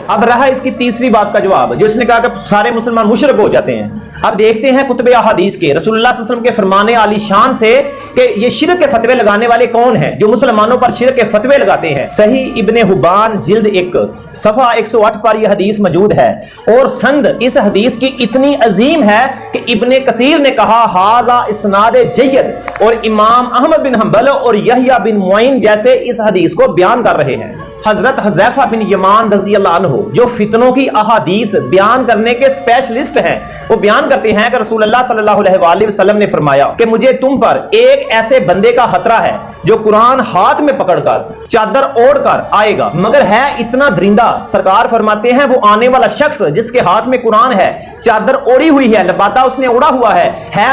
اب رہا اس کی تیسری بات کا جواب جو اس نے کہا کہ سارے مسلمان مشرک ہو جاتے ہیں۔ اب دیکھتے ہیں کتب احادیث کے رسول اللہ صلی اللہ علیہ وسلم کے فرمان عالی شان سے کہ یہ شرک کے فتوے لگانے والے کون ہیں جو مسلمانوں پر شرک کے فتوے لگاتے ہیں۔ صحیح ابن حبان جلد 1 صفحہ 108 پر یہ حدیث موجود ہے اور سند اس حدیث کی اتنی عظیم ہے کہ ابن کثیر نے کہا ھذا اسناد جید، اور امام احمد بن حنبل اور یحییٰ بن معین جیسے اس حدیث کو بیان کر رہے ہیں۔ حضرت حذیفہ بن یمان رضی اللہ عنہ جو فتنوں کی احادیث بیان کرنے کے اسپیشلسٹ ہیں، وہ بیان کرتے ہیں کہ رسول اللہ صلی اللہ علیہ وآلہ وسلم نے فرمایا کہ مجھے تم پر ایک ایسے بندے کا خطرہ ہے جو قرآن ہاتھ میں پکڑ کر چادر اوڑھ کر آئے گا مگر ہے اتنا درندہ۔ سرکار فرماتے ہیں وہ آنے والا شخص جس کے ہاتھ میں قرآن ہے، چادر اوڑھی ہوئی ہے، لبادہ اس نے اوڑھا ہوا ہے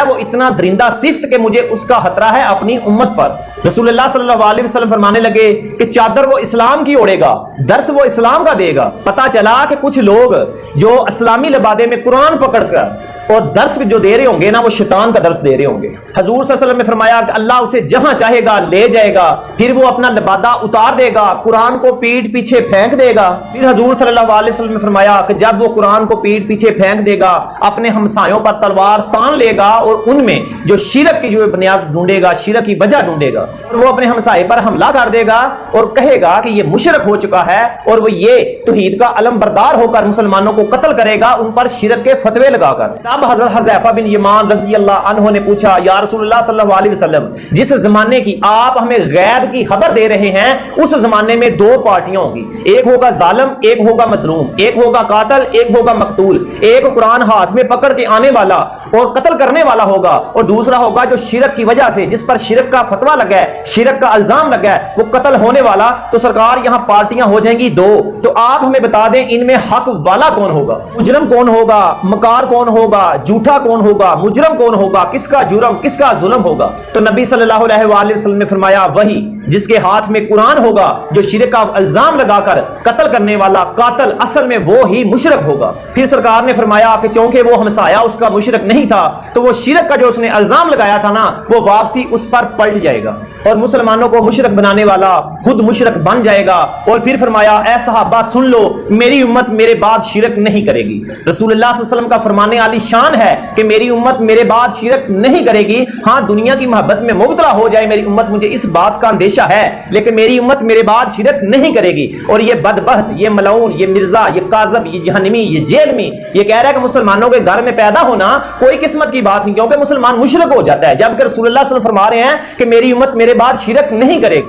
وہ اتنا درندہ صفت کہ مجھے اس کا خطرہ ہے اپنی امت پر۔ رسول اللہ صلی اللہ علیہ وسلم فرمانے لگے کہ چادر وہ اسلام کی اوڑھے گا، درس وہ اسلام کا دے گا۔ پتا چلا کہ کچھ لوگ جو اسلامی لبادے میں قرآن پکڑ کر اور درس جو دے رہے ہوں گے نا وہ شیطان کا درس دے رہے ہوں گے۔ حضور صلی اللہ علیہ وسلم نے فرمایا کہ اللہ اسے جہاں چاہے گا لے جائے گا، پھر وہ اپنا لبادہ اتار دے گا، قرآن کو پیٹ پیچھے پھینک دے گا۔ پھر حضور صلی اللہ علیہ وسلم نے فرمایا کہ جب وہ قرآن کو پیٹ پیچھے پھینک دے گا اپنے ہمسایوں پر تلوار تان لے گا اور ان میں جو شرک کی جو بنیاد ڈھونڈے گا، شرک کی وجہ ڈھونڈے گا، اور وہ اپنے ہمسائے پر حملہ کر دے گا اور کہے گا کہ یہ مشرک ہو چکا ہے اور وہ یہ توحید کا علم بردار ہو کر مسلمانوں کو قتل کرے گا ان پر شرک کے فتوے لگا کر۔ تب حضرت حذیفہ بن یمان رضی اللہ عنہ نے پوچھا یا رسول اللہ صلی اللہ علیہ وسلم جس زمانے کی آپ ہمیں غیب کی خبر دے رہے ہیں اس زمانے میں دو پارٹیاں ہوں گی، ایک ہوگا ظالم، ایک ہوگا مظلوم، ایک ہوگا قاتل، ایک ہوگا مقتول، ایک قرآن ہاتھ میں پکڑ کے آنے والا اور قتل کرنے والا ہوگا اور دوسرا ہوگا جو شرک کی وجہ سے جس پر شرک کا فتویٰ لگا ہے، شرک کا الزام لگا ہے، وہ قتل ہونے والا۔ تو سرکار یہاں پارٹیاں ہو جائیں گی دو، تو آپ ہمیں بتا دیں ان میں حق والا کون ہوگا، مجرم کون ہوگا، مکار کون ہوگا، جھوٹا کون ہوگا، مجرم کون ہوگا، کس کا جرم کس کا ظلم ہوگا؟ تو نبی صلی اللہ علیہ وآلہ وسلم نے فرمایا وہی جس کے ہاتھ میں قرآن ہوگا جو شرک کا الزام لگا کر قتل کرنے والا قاتل اصل میں وہ ہی مشرک ہوگا۔ پھر سرکار نے فرمایا کہ چونکہ وہ ہمسایہ اس کا مشرک نہیں تھا تو وہ شرک کا جو اس نے الزام لگایا تھا نا وہ واپسی اس پر پلٹ جائے گا اور مسلمانوں کو مشرک بنانے والا خود مشرک بن جائے گا۔ اور پھر فرمایا اے صحابہ سن لو میری امت میرے بعد شرک نہیں کرے گی۔ رسول اللہ صلی اللہ علیہ وسلم کا فرمان عالی شان ہے کہ میری امت میرے بعد شرک نہیں کرے گی، ہاں دنیا کی محبت میں مبتلا ہو جائے میری امت، مجھے اس بات کا اندیشہ ہے، لیکن میری امت میرے بعد شرک نہیں کرے گی۔ اور یہ بدبخت، یہ ملعون، یہ مرزا، یہ کاذب، یہ جہنمی، یہ جیل میں یہ کہہ رہا ہے کہ مسلمانوں کے گھر میں پیدا ہونا کوئی قسمت کی بات نہیں کیونکہ مسلمان مشرک ہو جاتا ہے، جبکہ رسول اللہ صلی اللہ علیہ وسلم فرما رہے ہیں کہ میری امت میرے بعد شرک نہیں کرے گی۔